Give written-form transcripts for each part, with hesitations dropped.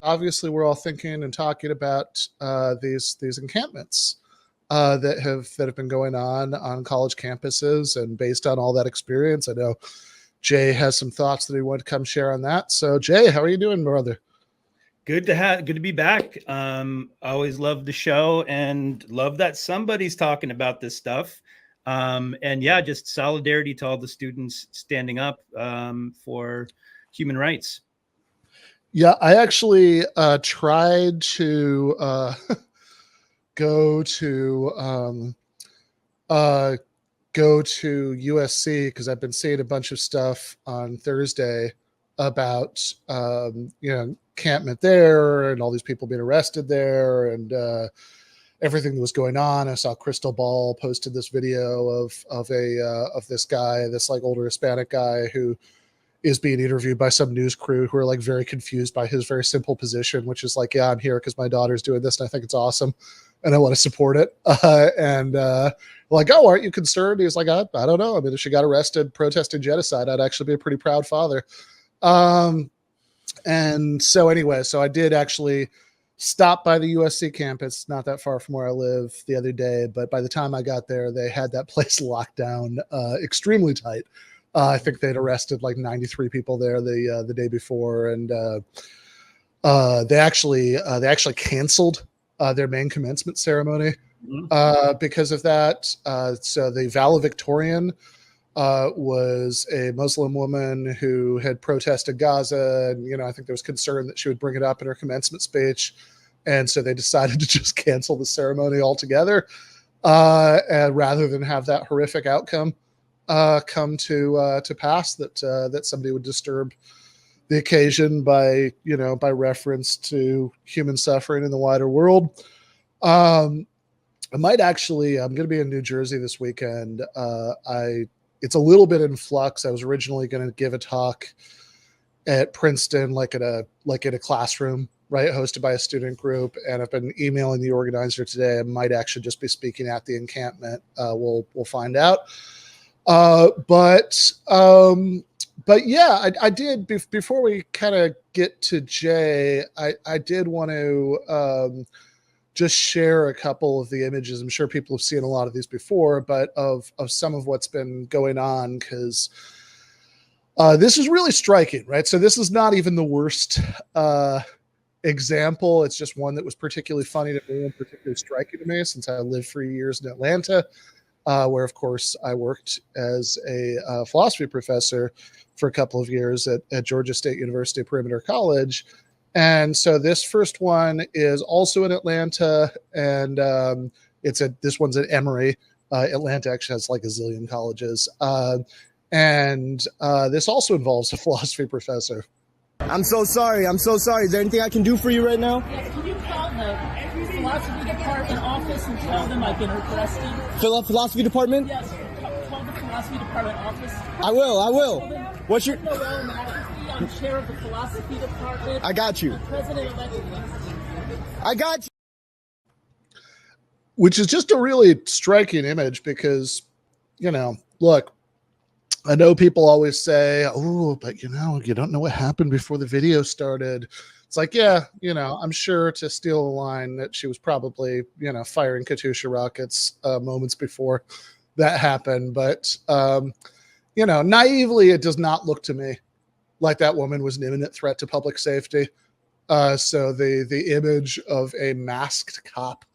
obviously we're all thinking and talking about these encampments that have been going on college campuses, and based on all that experience, I know Jay has some thoughts that he wanted to come share on that. So Jay, how are you doing, brother? Good to be back. I always love the show and love that somebody's talking about this stuff. And yeah, just solidarity to all the students standing up for human rights. Yeah, I actually tried to go to USC because I've been seeing a bunch of stuff on Thursday about encampment there and all these people being arrested there and everything that was going on. I saw Crystal Ball posted this video of this guy, this like older Hispanic guy who is being interviewed by some news crew who are like very confused by his very simple position, which is like, yeah, I'm here because my daughter's doing this and I think it's awesome and I want to support it. Like, oh, aren't you concerned? He was like, I don't know. I mean, if she got arrested protesting genocide, I'd actually be a pretty proud father. And so anyway, so I did actually stop by the USC campus, not that far from where I live, the other day. But by the time I got there, they had that place locked down extremely tight. I think they'd arrested like 93 people there the day before, and they actually canceled their main commencement ceremony because of that. So the valedictorian was a Muslim woman who had protested Gaza, and I think there was concern that she would bring it up in her commencement speech, and so they decided to just cancel the ceremony altogether, and rather than have that horrific outcome come to pass, that somebody would disturb the occasion by reference to human suffering in the wider world. I'm going to be in New Jersey this weekend. It's a little bit in flux. I was originally going to give a talk at Princeton, like in a classroom, right, hosted by a student group, and I've been emailing the organizer today. I might actually just be speaking at the encampment. We'll find out. But yeah, I did, before we kind of get to Jay, I did want to just share a couple of the images. I'm sure people have seen a lot of these before, but of some of what's been going on, because this is really striking, right? So this is not even the worst example. It's just one that was particularly funny to me and particularly striking to me, since I lived for years in Atlanta, where, of course, I worked as a philosophy professor for a couple of years at Georgia State University Perimeter College. And so this first one is also in Atlanta, and this one's at Emory. Atlanta actually has like a zillion colleges. And this also involves a philosophy professor. I'm so sorry. Is there anything I can do for you right now? Yes, can you call the philosophy department office and tell them I've been requesting? Philosophy department? Yes, call the philosophy department office. I will. What's your... I'm chair of the philosophy department. I got you. President-elect. I got you. Which is just a really striking image because, look, I know people always say, oh, but you don't know what happened before the video started. It's like, yeah, I'm sure, to steal a line, that she was probably, firing Katyusha rockets moments before that happened. But, naively, it does not look to me like that woman was an imminent threat to public safety. So the image of a masked cop,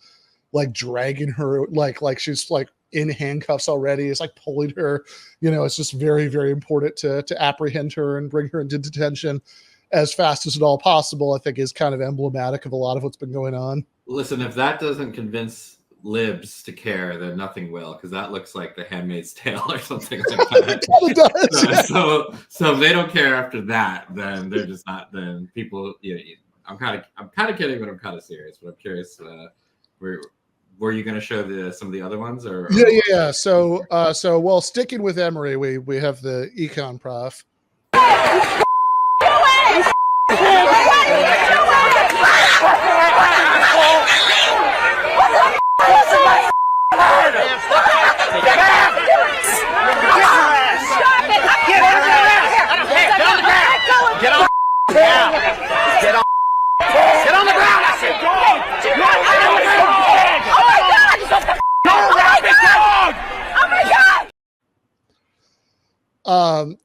like dragging her, like she's like in handcuffs already, is like pulling her, it's just very, very important to apprehend her and bring her into detention as fast as at all possible, I think is kind of emblematic of a lot of what's been going on. Listen, if that doesn't convince libs to care, then nothing will, because that looks like The Handmaid's Tale or something like that. It does. So if they don't care after that, then they're just not. Then people, I'm kind of kidding, but I'm kind of serious. But I'm curious, were you going to show some of the other ones, or? Yeah. So well, sticking with Emory, we have the econ prof. Get on.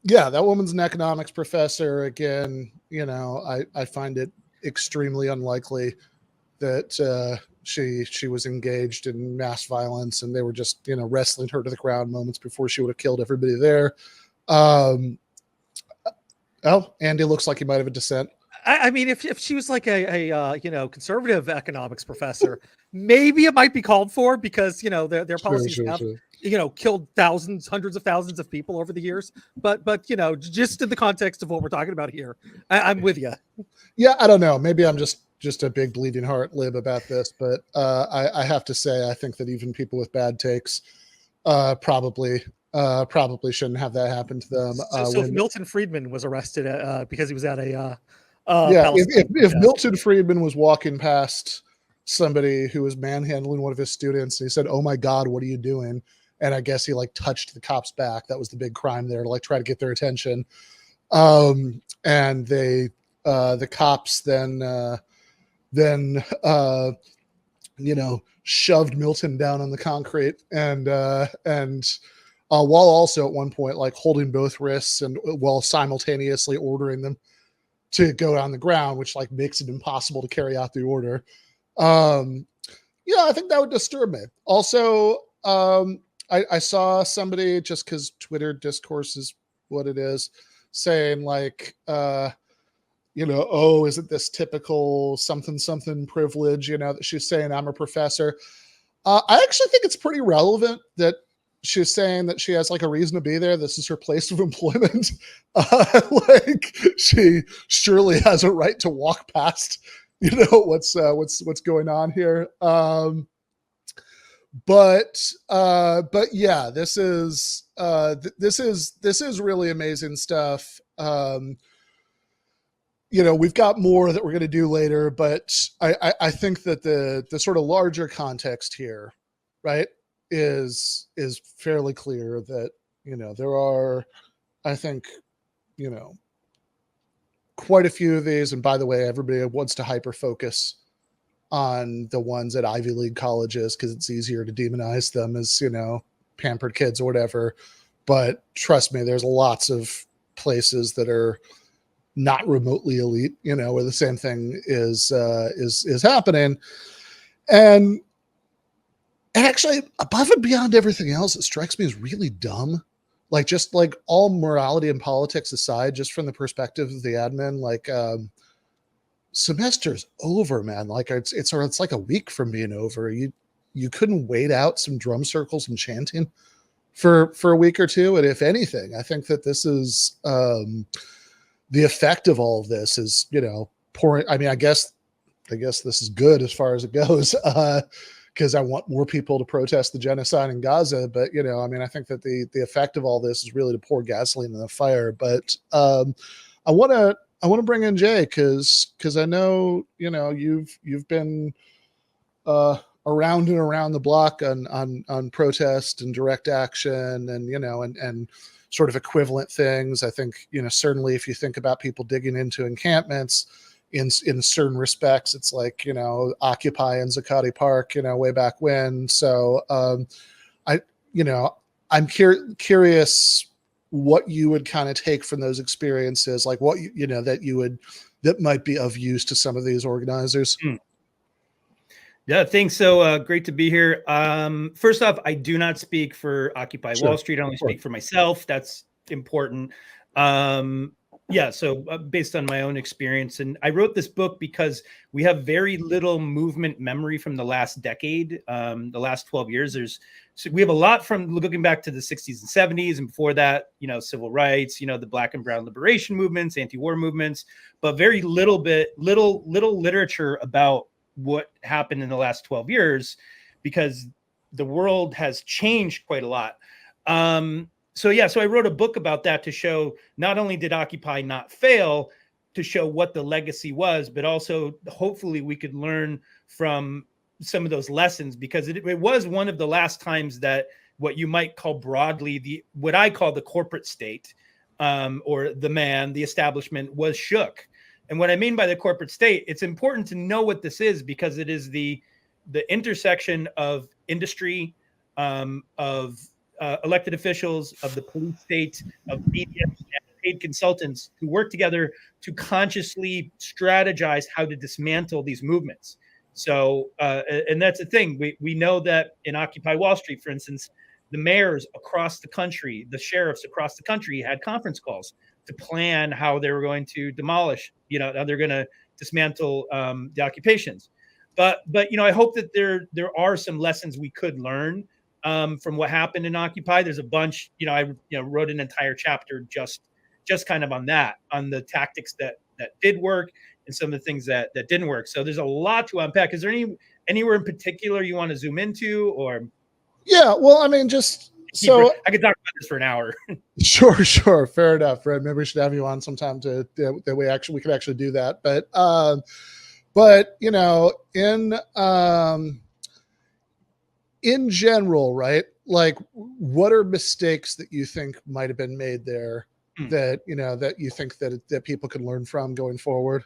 Yeah, that woman's an economics professor. Again, I find it extremely unlikely that she was engaged in mass violence and they were just, wrestling her to the ground moments before she would have killed everybody there. Andy looks like he might have a dissent. I mean, if she was like a conservative economics professor, maybe it might be called for because their policies have killed thousands, hundreds of thousands of people over the years. But just in the context of what we're talking about here, I'm with you. Yeah, I don't know. Maybe I'm just a big bleeding heart lib about this, but I have to say I think that even people with bad takes probably shouldn't have that happen to them. So if Milton Friedman was arrested because he was at a if Milton Friedman was walking past somebody who was manhandling one of his students and he said, "Oh my God, what are you doing?" And I guess he like touched the cop's back. That was the big crime there, to like try to get their attention. And they the cops then shoved Milton down on the concrete and while also at one point like holding both wrists and while simultaneously ordering them to go on the ground, which like makes it impossible to carry out the order. I think that would disturb me. Also, I saw somebody, just because Twitter discourse is what it is, saying like, isn't this typical something privilege, that she's saying I'm a professor. I actually think it's pretty relevant that she's saying that she has like a reason to be there. This is her place of employment. Like she surely has a right to walk past, what's going on here. But yeah, this is really amazing stuff. We've got more that we're going to do later, but I think that the sort of larger context here, right, is fairly clear that, there are, I think, quite a few of these. And by the way, everybody wants to hyper focus on the ones at Ivy League colleges because it's easier to demonize them as, pampered kids or whatever. But trust me, there's lots of places that are not remotely elite, where the same thing is happening. And actually, above and beyond everything else, it strikes me as really dumb. Like, just like all morality and politics aside, just from the perspective of the admin, like semester's over, man. Like it's like a week from being over. You couldn't wait out some drum circles and chanting for a week or two. And if anything, I think that this is the effect of all of this is, pouring. I mean, I guess this is good as far as it goes, because I want more people to protest the genocide in Gaza. But, I think that the effect of all this is really to pour gasoline in the fire. But I want to bring in Jay because I know, you've been around and around the block on protest and direct action and, and sort of equivalent things. I think, certainly if you think about people digging into encampments in certain respects, it's like, Occupy in Zuccotti Park, way back when. So I'm curious what you would kind of take from those experiences, like what, that might be of use to some of these organizers. Yeah, thanks. So great to be here. First off, I do not speak for Occupy Wall Street. I only speak for myself. That's important. So based on my own experience, and I wrote this book because we have very little movement memory from the last decade, the last 12 years. We have a lot from looking back to the 60s and 70s, and before that, civil rights, the Black and Brown liberation movements, anti-war movements, but very little literature about what happened in the last 12 years because the world has changed quite a lot. So I wrote a book about that to show not only did Occupy not fail, to show what the legacy was, but also hopefully we could learn from some of those lessons, because it was one of the last times that what you might call broadly what I call the corporate state, or the establishment was shook. And what I mean by the corporate state, it's important to know what this is because it is the intersection of industry, of elected officials, of the police state, of media, and paid consultants who work together to consciously strategize how to dismantle these movements. So, and that's the thing. We know that in Occupy Wall Street, for instance, the mayors across the country, the sheriffs across the country had conference calls to plan how they were going to demolish, how they're going to dismantle the occupations. But I hope that there are some lessons we could learn from what happened in Occupy. There's a bunch. I wrote an entire chapter just kind of on that, on the tactics that did work and some of the things that didn't work. So there's a lot to unpack. Is there anywhere in particular you want to zoom into, or? Yeah, well, I mean, just so I could talk about this for an hour. Sure, fair enough, Fred. Maybe we should have you on sometime that we could actually do that. But in general, right? Like, what are mistakes that you think might have been made there that you think that people can learn from going forward?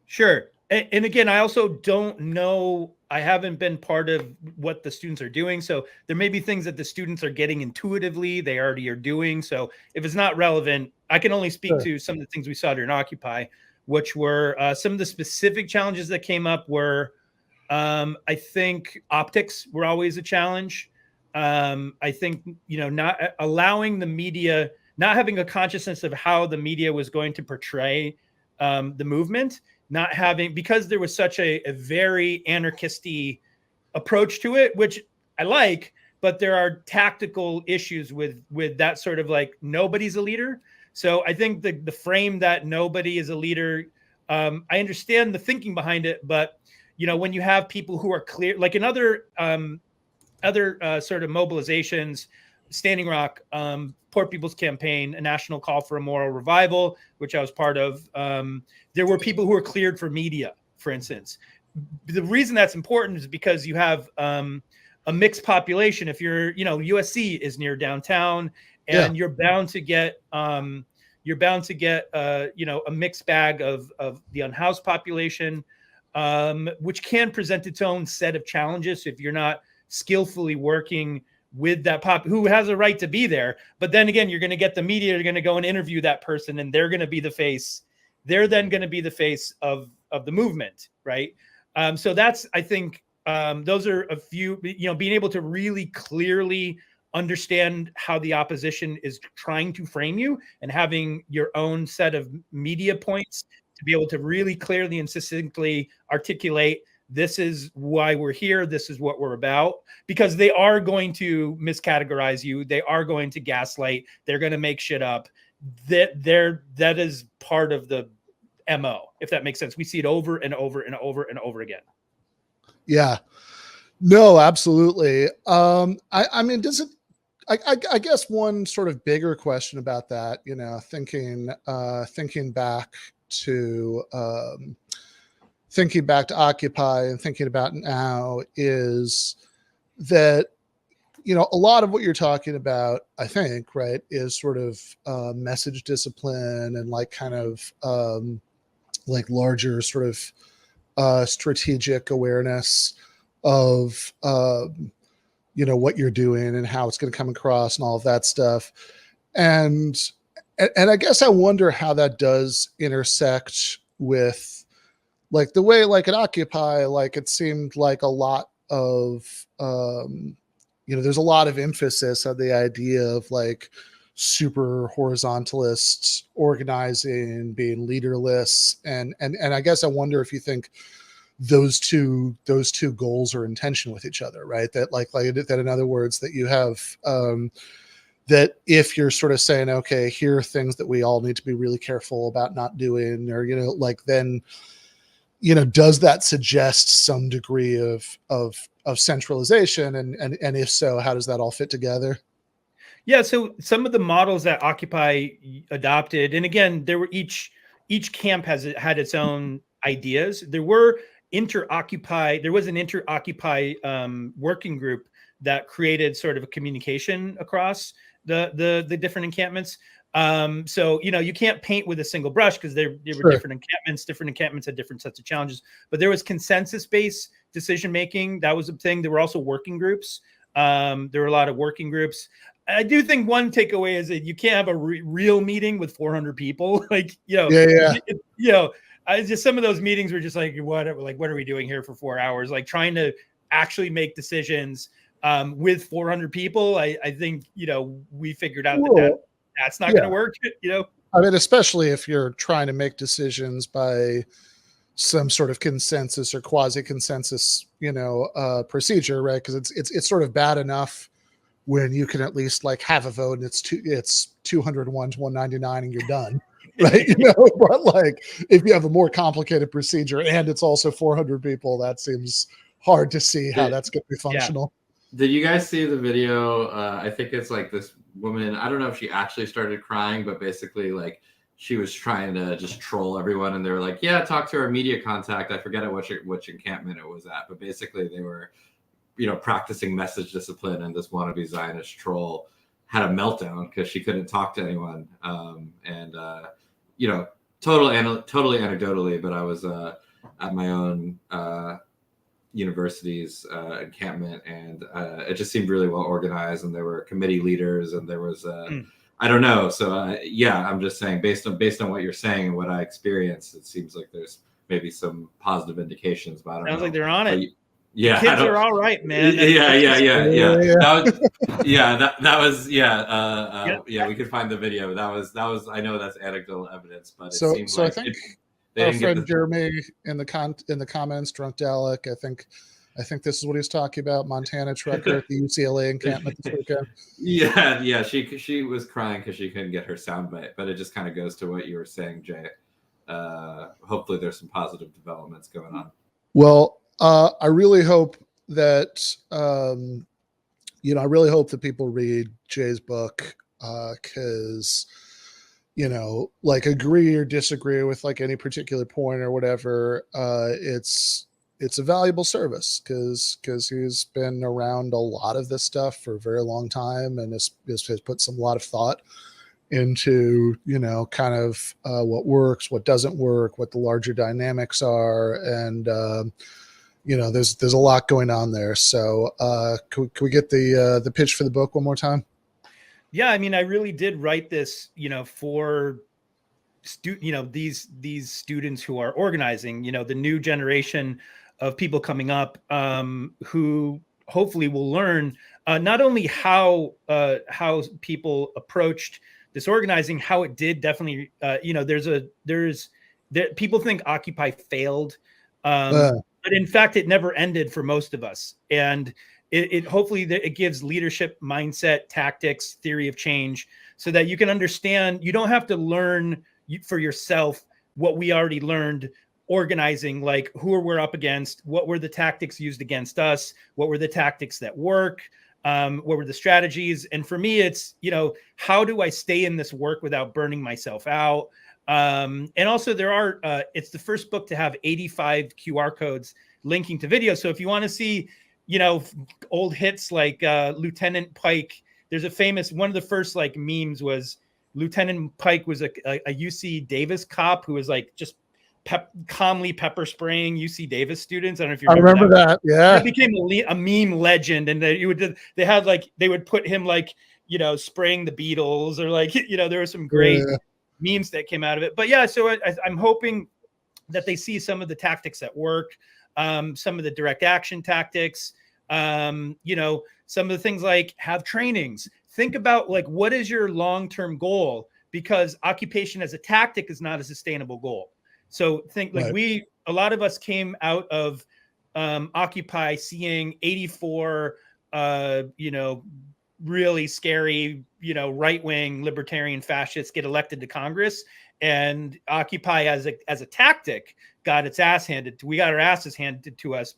Sure. And again, I also don't know. I haven't been part of what the students are doing. So there may be things that the students are getting intuitively, they already are doing. So if it's not relevant, I can only speak to some of the things we saw during Occupy, which were some of the specific challenges that came up were, I think optics were always a challenge. I think, not allowing the media, not having a consciousness of how the media was going to portray the movement, not having, because there was such a very anarchisty approach to it, which I like, but there are tactical issues with that sort of like nobody's a leader. So I think the frame that nobody is a leader, I understand the thinking behind it, but when you have people who are clear, like in other sort of mobilizations, Standing Rock, Poor People's Campaign, a national call for a moral revival, which I was part of. There were people who were cleared for media, for instance. The reason that's important is because you have a mixed population. If you're, USC is near downtown, and you're bound to get a mixed bag of the unhoused population, which can present its own set of challenges if you're not skillfully working with that who has a right to be there. But then again, you're going to get the media, you're going to go and interview that person, and they're going to be the face. They're then going to be the face of the movement, right? So that's, I think, those are a few, being able to really clearly understand how the opposition is trying to frame you and having your own set of media points to be able to really clearly and succinctly articulate, this is why we're here, this is what we're about, because they are going to miscategorize you, they are going to gaslight, they're going to make shit up. That is part of the MO, if that makes sense. We see it over and over and over and over again. Yeah, no, absolutely. I mean, does it, I guess one sort of bigger question about that, thinking back to Occupy and thinking about now, is that, a lot of what you're talking about, I think, right, is sort of message discipline and like kind of like larger sort of strategic awareness of, what you're doing and how it's going to come across and all of that stuff. And I guess I wonder how that does intersect with like the way, like at Occupy, like it seemed like a lot of, there's a lot of emphasis on the idea of like super horizontalist organizing, being leaderless. And I guess I wonder if you think those two goals are in tension with each other, right? That like that in other words, that you have, that if you're sort of saying, okay, here are things that we all need to be really careful about not doing, or, like then, does that suggest some degree of centralization? And if so, how does that all fit together? Yeah. So some of the models that Occupy adopted, and again, there were each camp had its own ideas. There was an inter-Occupy working group that created sort of a communication across the different encampments. So, you can't paint with a single brush because there were different encampments had different sets of challenges, but there was consensus-based decision-making. That was a thing. There were also working groups. There were a lot of working groups. I do think one takeaway is that you can't have a real meeting with 400 people. Like, just some of those meetings were just like, what are we doing here for 4 hours? Like trying to actually make decisions with 400 people. I think, we figured out that's not going to work, I mean, especially if you're trying to make decisions by some sort of consensus or quasi-consensus, procedure, right? Because it's sort of bad enough when you can at least like have a vote and it's 201 to 199 and you're done, right? But like if you have a more complicated procedure and it's also 400 people, that seems hard to see how that's going to be functional. Yeah. Did you guys see the video? I think it's like this woman. I don't know if she actually started crying, but basically like she was trying to just troll everyone, and they were like, "Yeah, talk to our media contact." I forget which encampment it was at, but basically they were, practicing message discipline, and this wannabe Zionist troll had a meltdown because she couldn't talk to anyone. Totally anecdotally, but I was at my own university's encampment, and it just seemed really well organized, and there were committee leaders, and there was I don't know. So I'm just saying based on what you're saying and what I experienced, it seems like there's maybe some positive indications, but I don't know. Sounds like they're on it. Yeah, kids are all right, man. Yeah. That was we could find the video. That was. I know that's anecdotal evidence, but it seems like I think our friend Jeremy in the comments, Drunk Dalek, I think this is what he's talking about. Montana trucker at the UCLA encampment this weekend. Yeah. She was crying because she couldn't get her soundbite, but it just kind of goes to what you were saying, Jay. Hopefully, there's some positive developments going on. Well, I really hope that I really hope that people read Jay's book because like agree or disagree with like any particular point or whatever. It's a valuable service because he's been around a lot of this stuff for a very long time and has put a lot of thought into kind of what works, what doesn't work, what the larger dynamics are, and there's a lot going on there. So can we get the pitch for the book one more time? Yeah, I mean, I really did write this, for these students who are organizing, the new generation of people coming up, who hopefully will learn not only how people approached this organizing, how it did definitely, people think Occupy failed, but in fact, it never ended for most of us, and it hopefully it gives leadership mindset, tactics, theory of change, so that you can understand. You don't have to learn for yourself what we already learned organizing, like who we're up against, what were the tactics used against us, what were the tactics that work, what were the strategies. And for me, it's, how do I stay in this work without burning myself out? And also there are, it's the first book to have 85 QR codes linking to video. So if you want to see, old hits like Lieutenant Pike, there's a famous, one of the first like memes was Lieutenant Pike was a UC Davis cop who was like just calmly pepper spraying UC Davis students. I don't know if you remember that. Yeah, it became a meme legend, and they would put him like spraying the Beatles, or like there were some great memes that came out of it. But yeah, so I'm hoping that they see some of the tactics that work, some of the direct action tactics, some of the things like have trainings. Think about like what is your long-term goal, because occupation as a tactic is not a sustainable goal. So think like a lot of us came out of Occupy seeing 84, really scary, right-wing libertarian fascists get elected to Congress, and Occupy as a tactic got its ass handed. We got our asses handed to us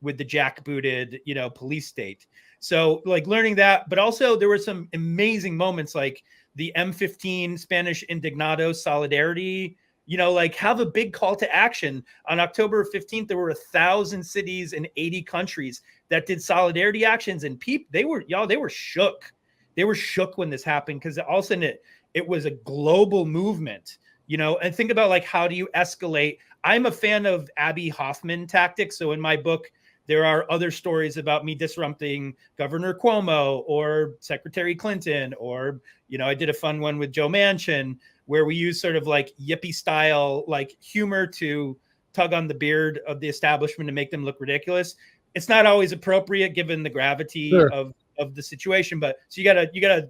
with the jackbooted, police state. So like learning that, but also there were some amazing moments like the M15 Spanish Indignado solidarity. Like have a big call to action. On October 15th, there were 1,000 cities in 80 countries that did solidarity actions, and they were shook. They were shook when this happened, because all of a sudden it was a global movement, and think about like, how do you escalate? I'm a fan of Abby Hoffman tactics. So in my book, There are other stories about me disrupting Governor Cuomo or Secretary Clinton, or, I did a fun one with Joe Manchin where we use sort of like yippie style, like humor to tug on the beard of the establishment to make them look ridiculous. It's not always appropriate given the gravity Sure. of the situation, but so you gotta,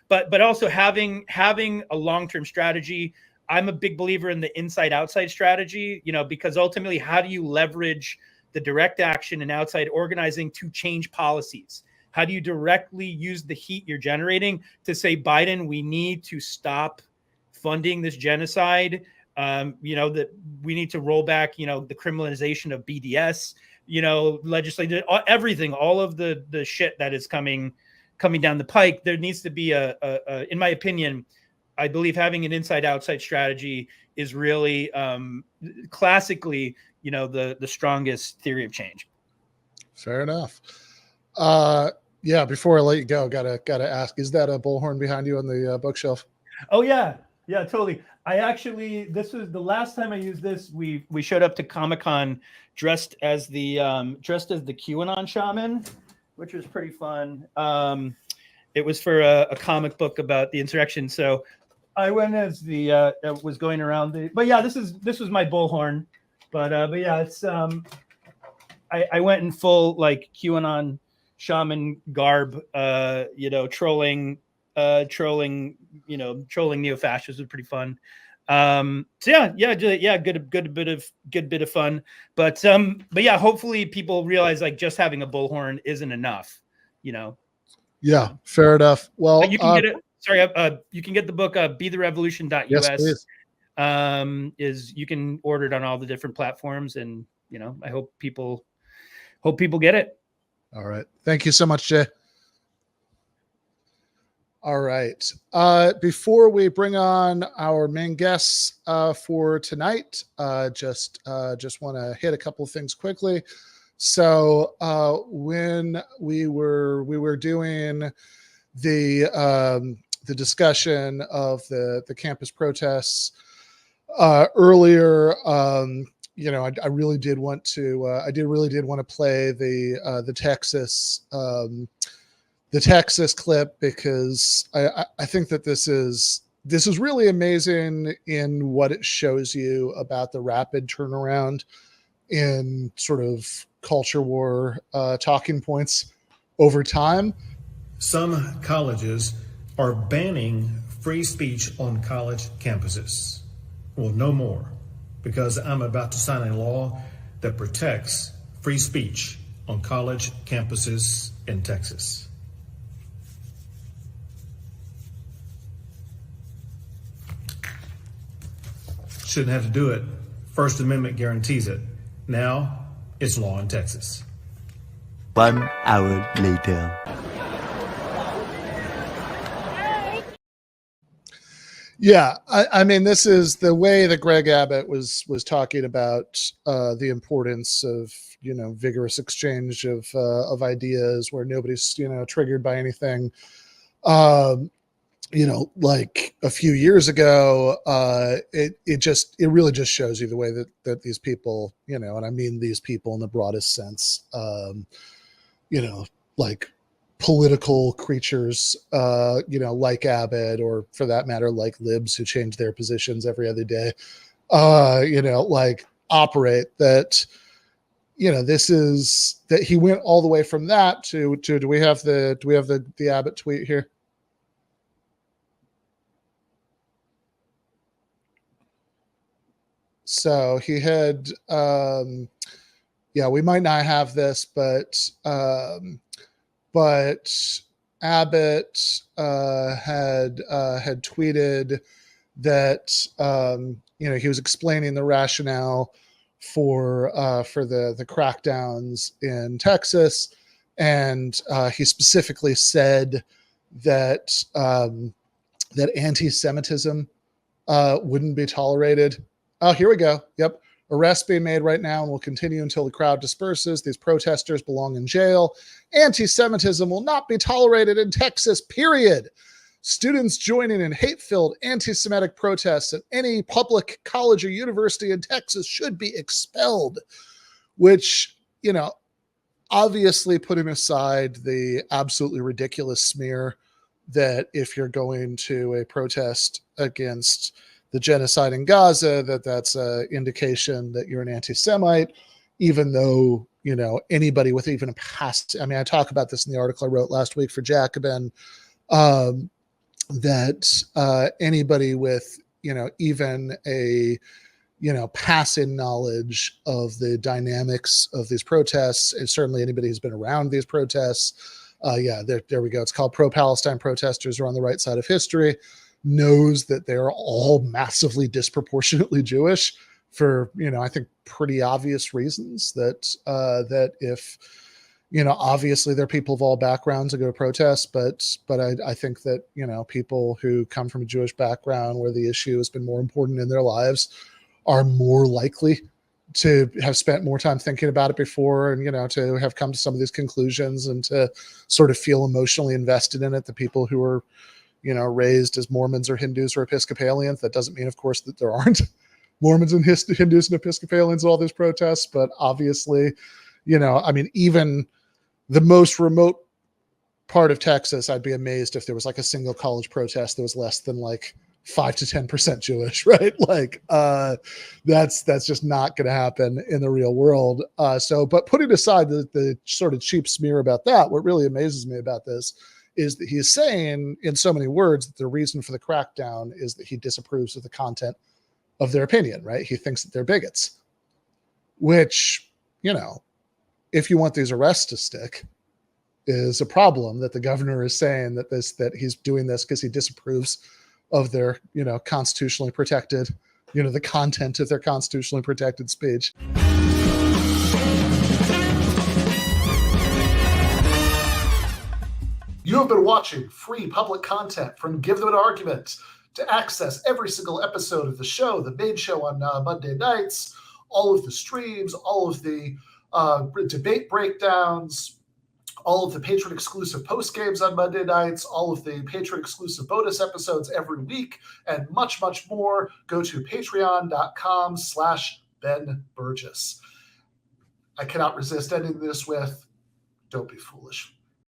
but also having a long-term strategy. I'm a big believer in the inside outside strategy, because ultimately, how do you leverage the direct action and outside organizing to change policies? How do you directly use the heat you're generating to say, Biden, we need to stop funding this genocide? That we need to roll back, the criminalization of BDS, legislative, everything, all of the shit that is coming down the pike. There needs to be in my opinion, I believe having an inside outside strategy is really classically, the strongest theory of change. Fair enough. Yeah. Before I let you go, gotta ask: is that a bullhorn behind you on the bookshelf? Oh yeah, totally. I actually, this was the last time I used this. We showed up to Comic-Con dressed as the QAnon shaman, which was pretty fun. It was for a comic book about the insurrection. So I went as the was going around but yeah, this was my bullhorn. But yeah, it's I went in full like QAnon shaman garb, trolling neo-fascists was pretty fun. So yeah, good bit of fun. But yeah, hopefully people realize like just having a bullhorn isn't enough, Yeah, fair enough. Well, you can get it. Sorry, you can get the book BeTheRevolution.us. Yes, please. You can order it on all the different platforms, and I hope people get it. All right. Thank you so much, Jay. All right. Before we bring on our main guests for tonight, just want to hit a couple of things quickly. So when we were doing the discussion of the campus protests earlier, I really did want to play the Texas clip, because I think that this is really amazing in what it shows you about the rapid turnaround in sort of culture war talking points over time. Some colleges are banning free speech on college campuses. Well, no more, because I'm about to sign a law that protects free speech on college campuses in Texas. Shouldn't have to do it. First Amendment guarantees it. Now it's law in Texas. 1 hour later. Yeah, I mean, this is the way that Greg Abbott was talking about the importance of vigorous exchange of ideas where nobody's triggered by anything. Like a few years ago, it really just shows you the way that these people, and I mean these people in the broadest sense, like political creatures, like Abbott, or for that matter, like libs who change their positions every other day, like operate that, this is that he went all the way from that to do we have the Abbott tweet here? So he had, we might not have this, but Abbott had tweeted that he was explaining the rationale for the crackdowns in Texas, and he specifically said that that anti-Semitism wouldn't be tolerated. Oh, here we go. Yep. Arrests being made right now and will continue until the crowd disperses. These protesters belong in jail. Anti-Semitism will not be tolerated in Texas, period. Students joining in hate-filled anti-Semitic protests at any public college or university in Texas should be expelled, which, obviously putting aside the absolutely ridiculous smear that if you're going to a protest against the genocide in Gaza, that's an indication that you're an anti-Semite, even though, anybody with even a past, I talk about this in the article I wrote last week for Jacobin, that anybody with, even a, passive knowledge of the dynamics of these protests, and certainly anybody who's been around these protests, there we go. It's called pro-Palestine protesters are on the right side of history, knows that they're all massively disproportionately Jewish for, I think pretty obvious reasons that if, obviously they're people of all backgrounds that go to protest, but I think that, people who come from a Jewish background where the issue has been more important in their lives are more likely to have spent more time thinking about it before and, to have come to some of these conclusions and to sort of feel emotionally invested in it. The people who are, raised as Mormons or Hindus or Episcopalians, that doesn't mean, of course, that there aren't Mormons and Hindus and Episcopalians in all these protests, but obviously, even the most remote part of Texas, I'd be amazed if there was like a single college protest that was less than like 5 to 10% Jewish, right? Like that's just not going to happen in the real world. But putting aside the sort of cheap smear about that, what really amazes me about this is that he's saying in so many words that the reason for the crackdown is that he disapproves of the content of their opinion, right? He thinks that they're bigots, which, if you want these arrests to stick, is a problem that the governor is saying that he's doing this because he disapproves of their, constitutionally protected, the content of their constitutionally protected speech. You have been watching free public content from Give Them an Argument. To access every single episode of the show, the main show on Monday nights, all of the streams, all of the debate breakdowns, all of the patron-exclusive postgames on Monday nights, all of the patron-exclusive bonus episodes every week, and much, much more, go to patreon.com/Ben Burgis. I cannot resist ending this with, don't be foolish.